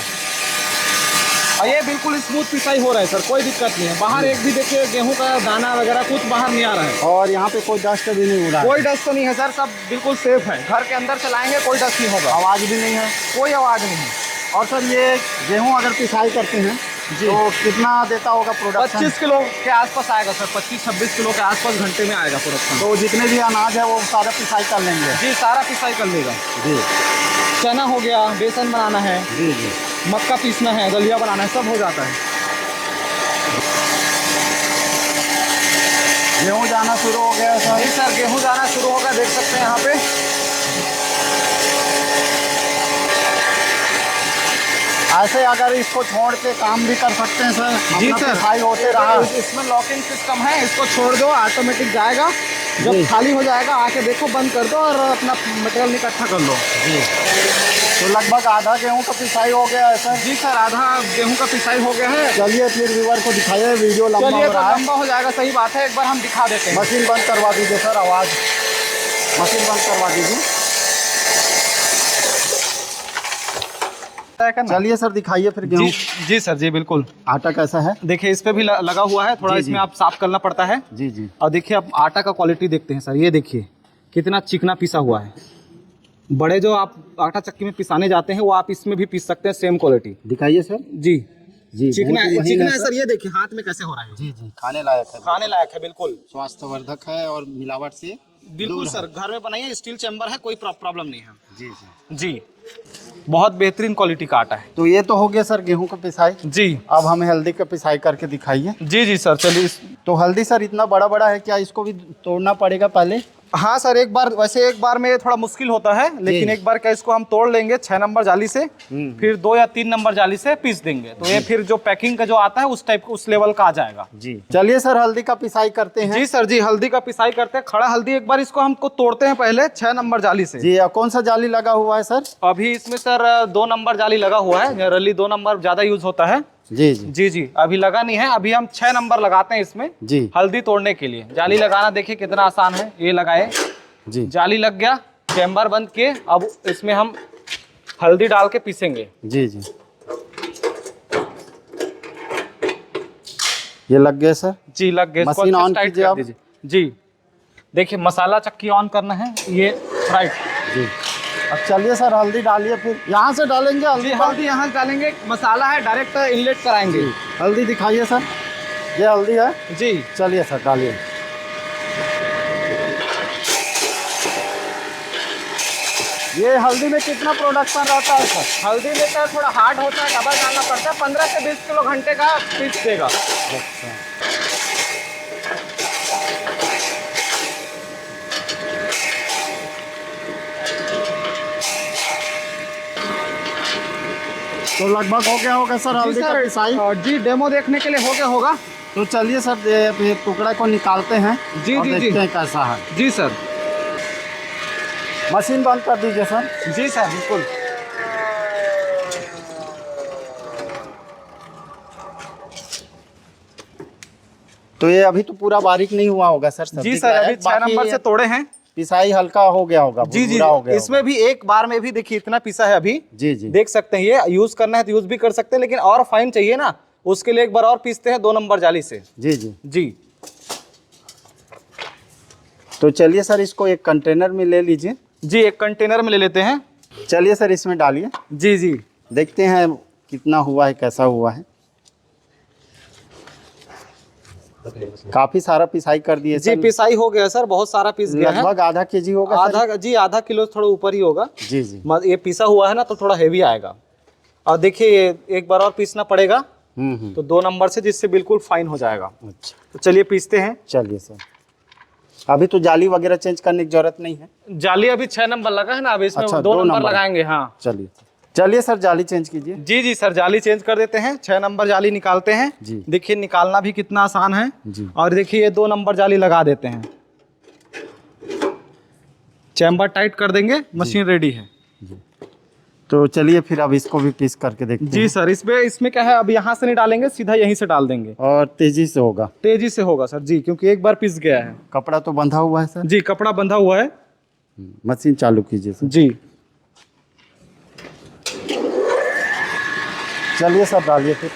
Speaker 1: और ये बिल्कुल स्मूथ पिसाई हो रहा है सर, कोई दिक्कत नहीं है। बाहर एक भी देखिए गेहूं का दाना वगैरह कुछ बाहर नहीं आ रहा है।
Speaker 2: और यहाँ पे कोई डस्ट भी नहीं उड़ा है?
Speaker 1: कोई डस्ट तो नहीं है सर, सब बिल्कुल सेफ है। घर के अंदर चलाएंगे कोई डस्ट नहीं होगा,
Speaker 2: आवाज भी नहीं है?
Speaker 1: कोई आवाज नहीं है।
Speaker 2: और सर, ये गेहूं अगर पिसाई करते हैं
Speaker 1: जी।
Speaker 2: तो कितना देता होगा प्रोडक्शन?
Speaker 1: 25 किलो के आसपास आएगा सर, 25-26 किलो के आसपास घंटे में आएगा प्रोडक्शन।
Speaker 2: तो जितने भी अनाज है वो सारा पिसाई कर लेंगे?
Speaker 1: जी सारा पिसाई कर लेगा।
Speaker 2: जी
Speaker 1: चना हो गया, बेसन बनाना है,
Speaker 2: जी जी।
Speaker 1: मक्का पीसना है, दलिया बनाना है, सब हो जाता है।
Speaker 2: गेहूँ जाना शुरू हो गया है सर?
Speaker 1: जी सर गेहूँ जाना शुरू होगा, देख सकते हैं यहाँ पे।
Speaker 2: ऐसे अगर इसको छोड़ के काम भी कर सकते हैं सर?
Speaker 1: जी
Speaker 2: अपना
Speaker 1: सर।
Speaker 2: पिसाई होते रहा।
Speaker 1: इसमें लॉकिंग सिस्टम है, इसको छोड़ दो ऑटोमेटिक जाएगा,
Speaker 2: जी।
Speaker 1: जब खाली हो जाएगा आके देखो, बंद कर दो और अपना मटेरियल इकट्ठा कर लो।
Speaker 2: जी। तो लगभग आधा गेहूँ का पिसाई हो गया है सर?
Speaker 1: जी सर आधा गेहूँ का पिसाई हो गया है।
Speaker 2: चलिए फिर व्यूअर को दिखाइए, वीडियो लंबा
Speaker 1: चलिए
Speaker 2: हो
Speaker 1: तो
Speaker 2: रहा है।
Speaker 1: लंबा हो जाएगा, सही बात है, एक बार हम दिखा देते हैं।
Speaker 2: मशीन बंद करवा दीजिए सर, आवाज़ मशीन बंद करवा दीजिए। चलिए सर दिखाइए फिर गेहूँ।
Speaker 1: जी सर जी बिल्कुल।
Speaker 2: आटा कैसा है?
Speaker 1: देखिए इस पे भी लगा हुआ है थोड़ा,
Speaker 2: जी, जी।
Speaker 1: इसमें आप साफ करना पड़ता है।
Speaker 2: जी जी।
Speaker 1: और देखिए आप आटा का क्वालिटी देखते हैं सर, ये देखिए कितना चिकना पिसा हुआ है। बड़े जो आप आटा चक्की में पिसाने जाते हैं वो आप इसमें भी पीस सकते हैं, सेम क्वालिटी।
Speaker 2: दिखाइए सर।
Speaker 1: जी
Speaker 2: जी
Speaker 1: चिकना
Speaker 2: बहुत ही महीन
Speaker 1: चिकना है सर, ये देखिए हाथ में कैसे हो रहा है।
Speaker 2: जी जी, खाने लायक है,
Speaker 1: खाने लायक है बिल्कुल।
Speaker 2: स्वास्थ्यवर्धक है और मिलावट से
Speaker 1: बिल्कुल सर, घर में बनाइए, स्टील चैम्बर है, कोई प्रॉब्लम नहीं है।
Speaker 2: जी जी।
Speaker 1: जी बहुत बेहतरीन क्वालिटी का आटा है।
Speaker 2: तो ये तो हो गया सर गेहूं का पिसाई।
Speaker 1: जी
Speaker 2: अब हमें हल्दी का पिसाई करके दिखाइए।
Speaker 1: जी जी सर चलिए।
Speaker 2: तो हल्दी सर इतना बड़ा बड़ा है, क्या इसको भी तोड़ना पड़ेगा पहले?
Speaker 1: हाँ सर एक बार, वैसे एक बार में थोड़ा मुश्किल होता है, लेकिन एक बार क्या इसको हम तोड़ लेंगे 6 नंबर जाली से, फिर 2 या 3 नंबर जाली से पीस देंगे, तो ये फिर जो पैकिंग का जो आता है उस टाइप उस लेवल का आ जाएगा।
Speaker 2: जी चलिए सर हल्दी का पिसाई करते हैं।
Speaker 1: जी सर जी हल्दी का पिसाई करते हैं, खड़ा हल्दी एक बार इसको हमको तोड़ते हैं पहले 6 नंबर जाली से।
Speaker 2: जी कौन सा जाली लगा हुआ है सर?
Speaker 1: अभी इसमें सर 2 नंबर जाली लगा हुआ है, जनरली 2 नंबर ज्यादा यूज होता है।
Speaker 2: जी जी
Speaker 1: जी जी अभी लगा नहीं है, अभी हम 6 नंबर लगाते हैं इसमें
Speaker 2: जी
Speaker 1: हल्दी तोड़ने के लिए। जाली लगाना देखिए कितना आसान है, ये लगाए,
Speaker 2: जी
Speaker 1: जाली लग गया, चैम्बर बंद किए, अब इसमें हम हल्दी डाल के पीसेंगे।
Speaker 2: जी जी। ये लग गया सर?
Speaker 1: जी लग गए,
Speaker 2: मशीन ऑन कीजिए आप।
Speaker 1: जी देखिए मसाला चक्की ऑन करना है, ये राइट।
Speaker 2: जी अब चलिए सर हल्दी डालिए, फिर यहाँ से डालेंगे हल्दी?
Speaker 1: जी हल्दी यहाँ डालेंगे, मसाला है डायरेक्ट इनलेट कराएंगे।
Speaker 2: हल्दी दिखाइए सर, ये हल्दी है।
Speaker 1: जी
Speaker 2: चलिए सर डालिए। ये हल्दी में कितना प्रोडक्शन रहता है सर?
Speaker 1: हल्दी लेकर थोड़ा हार्ड होता है, डबल डालना पड़ता है, 15 से 20 किलो घंटे का पीस देगा।
Speaker 2: अच्छा तो लगभग हो गया होगा सर हल्दी का पिसाई?
Speaker 1: जी डेमो देखने के लिए हो गया होगा।
Speaker 2: तो चलिए सर ये टुकड़ा को निकालते हैं
Speaker 1: जी
Speaker 2: और
Speaker 1: जी जी
Speaker 2: देखते हैं कैसा है।
Speaker 1: जी सर।
Speaker 2: मशीन बंद कर दीजिए सर।
Speaker 1: जी सर बिल्कुल।
Speaker 2: तो ये अभी तो पूरा बारीक नहीं हुआ होगा सर?
Speaker 1: जी सर अभी 6 नंबर से तोड़े हैं,
Speaker 2: पिसाई हल्का हो गया होगा,
Speaker 1: जी जी
Speaker 2: भुरभुरा हो गया
Speaker 1: इसमें भी एक बार में भी देखिए इतना पिसा है अभी।
Speaker 2: जी जी
Speaker 1: देख सकते हैं, ये यूज करना है तो यूज भी कर सकते हैं, लेकिन और फाइन चाहिए ना, उसके लिए एक बार और पीसते हैं 2 नंबर जाली से।
Speaker 2: जी जी।
Speaker 1: जी
Speaker 2: तो चलिए सर इसको एक कंटेनर में ले लीजिए।
Speaker 1: जी एक कंटेनर में ले लेते हैं।
Speaker 2: चलिए सर इसमें डालिए,
Speaker 1: जी जी
Speaker 2: देखते हैं कितना हुआ है, कैसा हुआ है। काफी सारा पिसाई कर दिए
Speaker 1: जी
Speaker 2: सर।
Speaker 1: पिसाई हो गया सर, बहुत सारा पीस गया है,
Speaker 2: लगभग आधा केजी होगा सर?
Speaker 1: आधा जी आधा किलो थोड़ा ऊपर ही होगा।
Speaker 2: जी जी।
Speaker 1: ये पिसा हुआ है ना तो थोड़ा हेवी आएगा। और देखिए एक बार और पीसना पड़ेगा तो 2 नंबर से, जिससे बिल्कुल फाइन हो जाएगा।
Speaker 2: अच्छा
Speaker 1: तो चलिए पीसते हैं।
Speaker 2: चलिए सर। अभी तो जाली वगैरह चेंज करने की जरूरत नहीं है?
Speaker 1: जाली अभी 6 नंबर लगा है ना, अभी इसमें
Speaker 2: अच्छा,
Speaker 1: 2
Speaker 2: दो
Speaker 1: नंबर
Speaker 2: नंबर
Speaker 1: लगाएंगे। हाँ
Speaker 2: चलिए चलिए सर जाली चेंज कीजिए।
Speaker 1: जी जी सर जाली चेंज कर देते हैं, 6 नंबर जाली निकालते हैं।
Speaker 2: जी।
Speaker 1: देखिए निकालना भी कितना आसान है।
Speaker 2: जी।
Speaker 1: और देखिए ये 2 नंबर जाली लगा देते हैं, चैम्बर टाइट कर देंगे, मशीन रेडी है।
Speaker 2: तो चलिए फिर अब इसको भी पीस करके देखते हैं।
Speaker 1: जी सर इसमें क्या है, अब यहाँ से नहीं डालेंगे, सीधा यहीं से डाल देंगे,
Speaker 2: और तेजी से होगा?
Speaker 1: तेजी से होगा सर जी, क्योंकि एक बार पिस गया है।
Speaker 2: कपड़ा तो बंधा हुआ है सर?
Speaker 1: जी कपड़ा बंधा हुआ है।
Speaker 2: मशीन चालू कीजिए सर।
Speaker 1: जी
Speaker 2: चलिए सर डालिए फिर।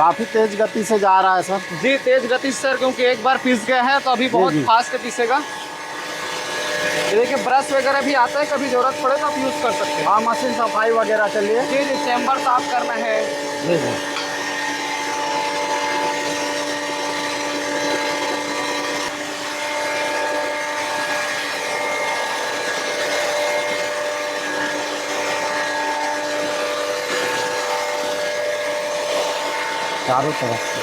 Speaker 2: काफी तेज गति से जा रहा है सर।
Speaker 3: जी तेज गति से सर, क्योंकि एक बार पीस गया है तो अभी बहुत
Speaker 2: जी।
Speaker 3: फास्ट पीसेगा। ये देखिए ब्रश वगैरह भी आता है, कभी जरूरत पड़े तो आप यूज कर सकते हैं।
Speaker 2: हाँ, मशीन सफाई वगैरह के लिए।
Speaker 3: जी जी, चैम्बर साफ करना है।
Speaker 2: जी जी। चारों तरफ से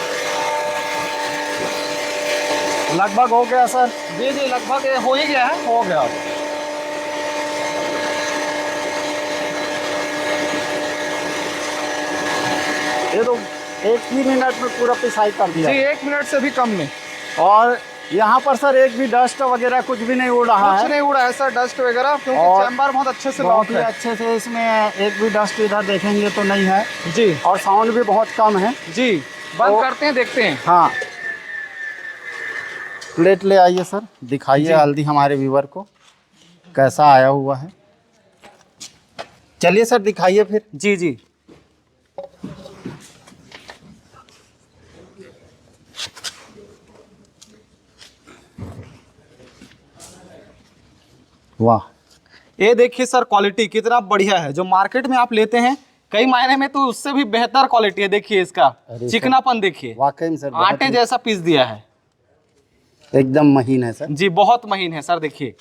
Speaker 2: लगभग हो गया सर।
Speaker 3: जी जी, लगभग ये हो ही गया है, हो गया।
Speaker 2: ये तो एक ही मिनट में पूरा पिसाई कर दिया।
Speaker 3: जी 1 मिनट से भी कम में।
Speaker 2: और यहाँ पर सर एक भी डस्ट वगैरह कुछ भी नहीं उड़ रहा
Speaker 3: कुछ
Speaker 2: है।
Speaker 3: नहीं उड़ा है सर डस्ट वगैरह, क्योंकि
Speaker 2: और
Speaker 3: चैम्बर बहुत अच्छे से लॉक
Speaker 2: बहुत ही
Speaker 3: है।
Speaker 2: अच्छे से इसमें एक भी डस्ट इधर देखेंगे तो नहीं है।
Speaker 3: जी
Speaker 2: और साउंड भी बहुत कम है।
Speaker 3: जी, बंद
Speaker 2: तो-
Speaker 3: करते हैं, देखते हैं।
Speaker 2: हाँ, प्लेट ले आइए सर, दिखाइए हल्दी हमारे व्यूवर को कैसा आया हुआ है। चलिए सर दिखाइए फिर।
Speaker 1: जी जी।
Speaker 2: वाह,
Speaker 1: ये देखिए सर क्वालिटी कितना बढ़िया है। जो मार्केट में आप लेते हैं कई मायने में तो उससे भी बेहतर क्वालिटी है। देखिए इसका
Speaker 2: अरे
Speaker 1: चिकनापन देखिए,
Speaker 2: वाकई में सर बहुत
Speaker 1: आटे जैसा पीस दिया है।
Speaker 2: एकदम महीन है सर।
Speaker 1: जी बहुत महीन है सर, देखिए।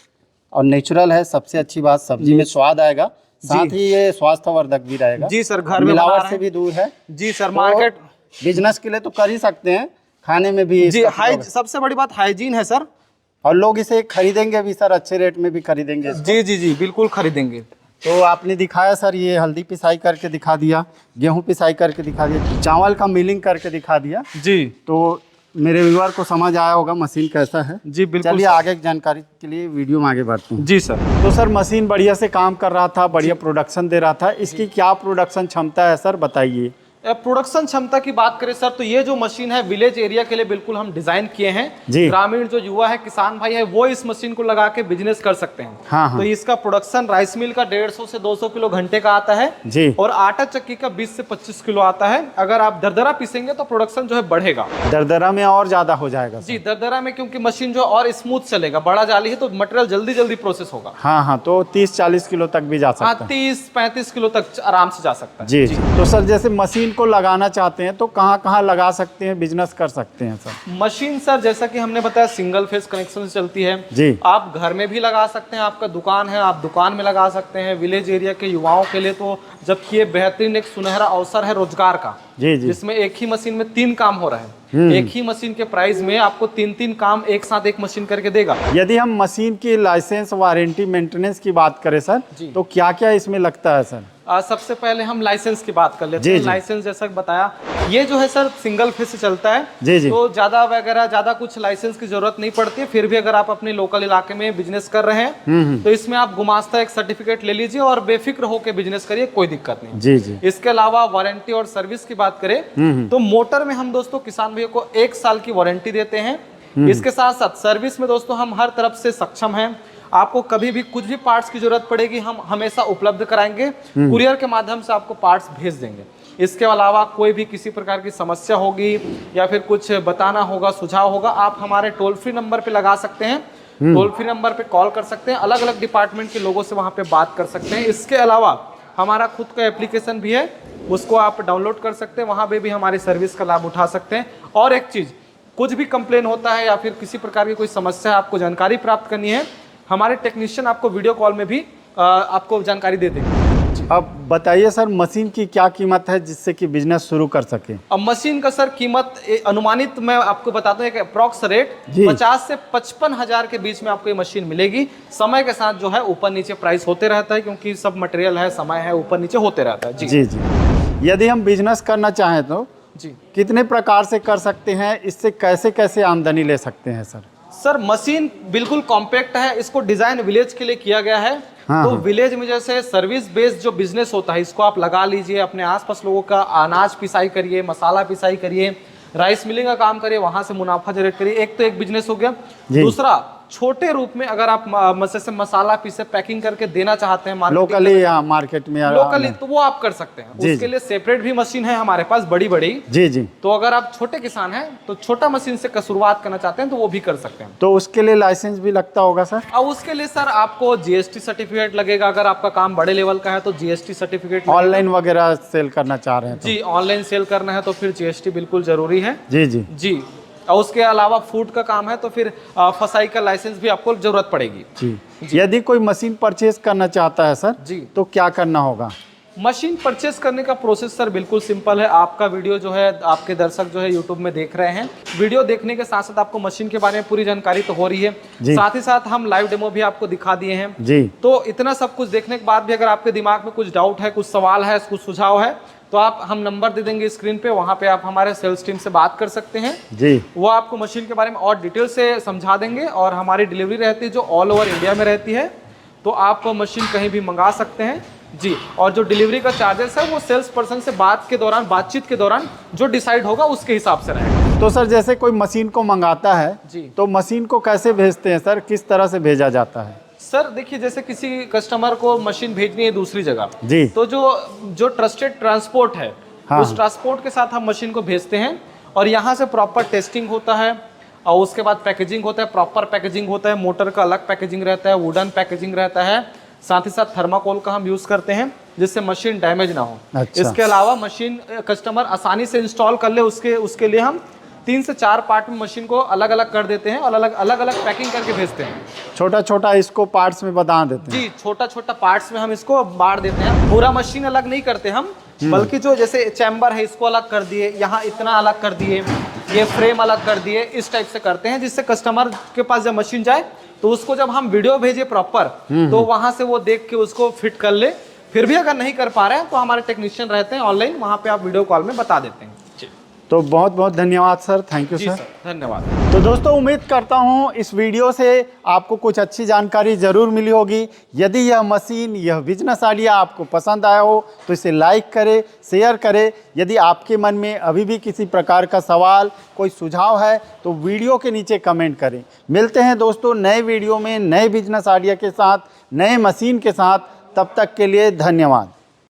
Speaker 2: और नेचुरल है, सबसे अच्छी बात सब्जी में स्वाद आएगा, साथ ही ये स्वास्थ्यवर्धक भी रहेगा।
Speaker 1: जी सर, घर में बना
Speaker 2: मिलावट
Speaker 1: रहे
Speaker 2: से
Speaker 1: हैं।
Speaker 2: भी दूर है।
Speaker 1: जी सर, मार्केट
Speaker 2: बिजनेस के लिए तो कर ही सकते हैं, खाने में भी
Speaker 1: जी
Speaker 2: इसका प्रयोग है।
Speaker 1: सबसे बड़ी बात हाइजीन है सर।
Speaker 2: और लोग इसे खरीदेंगे भी सर, अच्छे रेट में भी खरीदेंगे इसको।
Speaker 1: जी जी जी, बिल्कुल खरीदेंगे।
Speaker 2: तो आपने दिखाया सर, ये हल्दी पिसाई करके दिखा दिया, गेहूं पिसाई करके दिखा दिया, चावल का मिलिंग करके दिखा दिया।
Speaker 1: जी
Speaker 2: तो मेरे व्यूअर को समझ आया होगा मशीन कैसा है।
Speaker 1: जी बिल्कुल
Speaker 2: चलिए
Speaker 1: सर।
Speaker 2: आगे की जानकारी के लिए वीडियो में आगे बढ़ते हैं।
Speaker 1: जी सर।
Speaker 2: तो सर मशीन बढ़िया से काम कर रहा था, बढ़िया प्रोडक्शन दे रहा था। इसकी क्या प्रोडक्शन क्षमता है सर, बताइए।
Speaker 1: प्रोडक्शन क्षमता की बात करें सर तो ये जो मशीन है विलेज एरिया के लिए बिल्कुल हम डिजाइन किए हैं।
Speaker 2: जी।
Speaker 1: ग्रामीण जो युवा है, किसान भाई है, वो इस मशीन को लगा के बिजनेस कर सकते हैं।
Speaker 2: हाँ, हाँ।
Speaker 1: तो इसका प्रोडक्शन राइस मिल का 150 से 200 किलो घंटे का आता है।
Speaker 2: जी।
Speaker 1: और आटा चक्की का 20 से 25 किलो आता है। अगर आप दरदरा पीसेंगे तो प्रोडक्शन जो है बढ़ेगा।
Speaker 2: दरदरा में और ज्यादा हो जाएगा सर।
Speaker 1: जी दरदरा में, क्योंकि मशीन जो और स्मूथ चलेगा, बड़ा जाली है तो मटेरियल जल्दी जल्दी प्रोसेस होगा।
Speaker 2: हाँ हाँ, तो 30-40 किलो तक भी जा
Speaker 1: हाँ,
Speaker 2: सकता है।
Speaker 1: 30-35 किलो तक आराम से जा सकता है।
Speaker 2: जी जी। तो सर जैसे मशीन को लगाना चाहते हैं तो कहाँ कहाँ लगा सकते हैं, बिजनेस कर सकते हैं सर।
Speaker 1: मशीन सर जैसा कि हमने बताया सिंगल फेस कनेक्शन से चलती है।
Speaker 2: जी।
Speaker 1: आप घर में भी लगा सकते हैं, आपका दुकान है आप दुकान में लगा सकते हैं। विलेज एरिया के युवाओं के लिए तो जबकि ये बेहतरीन एक सुनहरा अवसर है रोजगार का।
Speaker 2: जी जी।
Speaker 1: जिसमें एक ही मशीन में 3 काम हो रहे हैं। एक ही मशीन के प्राइस में आपको 3-3 काम एक साथ एक मशीन करके देगा।
Speaker 2: यदि हम मशीन की लाइसेंस, वारंटी, मेंटेनेंस की बात करें सर,
Speaker 1: जी।
Speaker 2: तो क्या क्या इसमें लगता है सर?
Speaker 1: सबसे पहले हम लाइसेंस की बात कर लेते
Speaker 2: जी,
Speaker 1: हैं।
Speaker 2: जी।
Speaker 1: लाइसेंस जैसा कि बताया, ये जो है सर सिंगल फेस से चलता है।
Speaker 2: जी, जी।
Speaker 1: तो ज्यादा वगैरह ज्यादा कुछ लाइसेंस की जरूरत नहीं पड़ती है। फिर भी अगर आप अपने लोकल इलाके में बिजनेस कर रहे हैं तो इसमें आप गुमास्ता एक सर्टिफिकेट ले लीजिए और बेफिक्र होकर बिजनेस करिए, कोई दिक्कत नहीं।
Speaker 2: जी जी।
Speaker 1: इसके अलावा वारंटी और सर्विस की बात करें तो मोटर में हम दोस्तों किसान भाइयों को 1 साल की वारंटी देते हैं। इसके साथ साथ सर्विस में दोस्तों हम हर तरफ से सक्षम हैं। आपको कभी भी कुछ भी पार्ट्स की जरूरत पड़ेगी हम हमेशा उपलब्ध कराएंगे। कुरियर के माध्यम से आपको पार्ट्स भेज देंगे। इसके अलावा कोई भी किसी प्रकार की समस्या होगी या फिर कुछ बताना होगा, सुझाव होगा, आप हमारे टोल फ्री नंबर पे लगा सकते हैं। टोल फ्री नंबर पे कॉल कर सकते हैं, अलग अलग डिपार्टमेंट के लोगों से वहाँ पे बात कर सकते हैं। इसके अलावा हमारा खुद का एप्लीकेशन भी है, उसको आप डाउनलोड कर सकते हैं, वहाँ पे भी हमारी सर्विस का लाभ उठा सकते हैं। और एक चीज़, कुछ भी कंप्लेन होता है या फिर किसी प्रकार की कोई समस्या है, आपको जानकारी प्राप्त करनी है, हमारे टेक्नीशियन आपको वीडियो कॉल में भी आपको जानकारी दे देंगे।
Speaker 2: अब बताइए सर मशीन की क्या कीमत है जिससे कि बिजनेस शुरू कर सके?
Speaker 1: अब मशीन का सर कीमत अनुमानित मैं आपको बताता हूँ, एक अप्रॉक्स रेट
Speaker 2: जी।
Speaker 1: 50 से 55 हजार के बीच में आपको ये मशीन मिलेगी। समय के साथ जो है ऊपर नीचे प्राइस होते रहता है, क्योंकि सब मटेरियल है, समय है, ऊपर नीचे होते रहता है। जी
Speaker 2: जी जी। यदि हम बिजनेस करना चाहें तो
Speaker 1: जी।
Speaker 2: कितने प्रकार से कर सकते हैं, इससे कैसे कैसे आमदनी ले सकते हैं सर?
Speaker 1: सर मशीन बिल्कुल कॉम्पैक्ट है, इसको डिजाइन विलेज के लिए किया गया है।
Speaker 2: हाँ,
Speaker 1: तो
Speaker 2: हाँ।
Speaker 1: विलेज में जैसे सर्विस बेस्ड जो बिजनेस होता है, इसको आप लगा लीजिए, अपने आसपास लोगों का अनाज पिसाई करिए, मसाला पिसाई करिए, राइस मिलिंग का काम करिए, वहां से मुनाफा जनरेट करिए। एक तो एक बिजनेस हो गया।
Speaker 2: जी।
Speaker 1: दूसरा, छोटे रूप में अगर आप जैसे मसाला पीसे पैकिंग करके देना चाहते हैं
Speaker 2: लोकली या मार्केट में
Speaker 1: लोकली, तो वो आप कर सकते हैं। उसके लिए सेपरेट भी मशीन है हमारे पास बड़ी बड़ी।
Speaker 2: जी जी।
Speaker 1: तो अगर आप छोटे किसान हैं तो छोटा मशीन से शुरुआत करना चाहते हैं तो वो भी कर सकते हैं।
Speaker 2: तो उसके लिए लाइसेंस भी लगता होगा सर?
Speaker 1: अब उसके लिए सर आपको जीएसटी सर्टिफिकेट लगेगा। अगर आपका काम बड़े लेवल का है तो जीएसटी सर्टिफिकेट।
Speaker 2: ऑनलाइन वगैरह सेल करना चाह रहे हैं तो?
Speaker 1: जी, ऑनलाइन सेल करना है तो फिर जीएसटी बिल्कुल जरूरी है।
Speaker 2: जी जी
Speaker 1: जी। और उसके अलावा फूड का काम है तो फिर फसाई का लाइसेंस भी आपको जरूरत पड़ेगी।
Speaker 2: जी। यदि कोई मशीन परचेज करना चाहता है सर
Speaker 1: जी,
Speaker 2: तो क्या करना होगा?
Speaker 1: मशीन परचेस करने का प्रोसेस सर बिल्कुल सिंपल है। आपका वीडियो जो है, आपके दर्शक जो है यूट्यूब में देख रहे हैं, वीडियो देखने के साथ साथ आपको मशीन के बारे में पूरी जानकारी तो हो रही है, साथ ही साथ हम लाइव डेमो भी आपको दिखा दिए हैं
Speaker 2: जी।
Speaker 1: तो इतना सब कुछ देखने के बाद भी अगर आपके दिमाग में कुछ डाउट है, कुछ सवाल है, कुछ सुझाव है, तो हम नंबर दे देंगे स्क्रीन पे, वहाँ पे आप हमारे सेल्स टीम से बात कर सकते हैं
Speaker 2: जी।
Speaker 1: वो आपको मशीन के बारे में और डिटेल से समझा देंगे। और हमारी डिलीवरी रहती है जो ऑल ओवर इंडिया में रहती है, तो आप मशीन कहीं भी मंगा सकते हैं जी। और जो डिलीवरी का चार्जेस है वो सेल्स पर्सन से बातचीत के दौरान जो डिसाइड होगा उसके हिसाब से रहेगा।
Speaker 2: तो सर जैसे कोई मशीन को मंगाता है
Speaker 1: जी,
Speaker 2: तो मशीन को कैसे भेजते हैं सर, किस तरह से भेजा जाता है?
Speaker 1: सर देखिए, जैसे किसी कस्टमर को मशीन भेजनी है दूसरी जगह
Speaker 2: जी,
Speaker 1: तो जो ट्रस्टेड ट्रांसपोर्ट है,
Speaker 2: हाँ,
Speaker 1: उस ट्रांसपोर्ट के साथ हम मशीन को भेजते हैं और यहाँ से प्रॉपर टेस्टिंग होता है और उसके बाद पैकेजिंग होता है, प्रॉपर पैकेजिंग होता है, मोटर का अलग पैकेजिंग रहता है, वुडन पैकेजिंग रहता है, साथ ही साथ थर्माकोल का हम यूज़ करते हैं जिससे मशीन डैमेज ना हो।
Speaker 2: अच्छा।
Speaker 1: इसके अलावा मशीन कस्टमर आसानी से इंस्टॉल कर ले उसके लिए हम 3 से 4 पार्ट में मशीन को अलग अलग कर देते हैं और अलग अलग पैकिंग करके भेजते हैं।
Speaker 2: छोटा छोटा इसको पार्ट्स में बता देते हैं।
Speaker 1: जी, छोटा छोटा पार्ट्स में हम इसको बांट देते हैं। पूरा मशीन अलग नहीं करते हम, बल्कि जो जैसे चैम्बर है इसको अलग कर दिए, यहाँ इतना अलग कर दिए, ये फ्रेम अलग कर दिए, इस टाइप से करते हैं जिससे कस्टमर के पास जब मशीन जाए तो उसको जब हम वीडियो भेजे प्रॉपर तो वहां से वो देख के उसको फिट कर ले। फिर भी अगर नहीं कर पा रहे हैं तो हमारे टेक्नीशियन रहते हैं ऑनलाइन, वहां पे आप वीडियो कॉल में बता देते हैं।
Speaker 2: तो बहुत बहुत धन्यवाद sir, thank you
Speaker 1: ji
Speaker 2: sir.
Speaker 1: धन्यवाद।
Speaker 2: तो दोस्तों उम्मीद करता हूँ इस वीडियो से आपको कुछ अच्छी जानकारी ज़रूर मिली होगी। यदि यह मशीन, यह बिजनेस आइडिया आपको पसंद आया हो तो इसे लाइक करें, शेयर करें। यदि आपके मन में अभी भी किसी प्रकार का सवाल, कोई सुझाव है तो वीडियो के नीचे कमेंट करें। मिलते हैं दोस्तों नए वीडियो में, नए बिजनेस आइडिया के साथ, नए मशीन के साथ। तब तक के लिए धन्यवाद।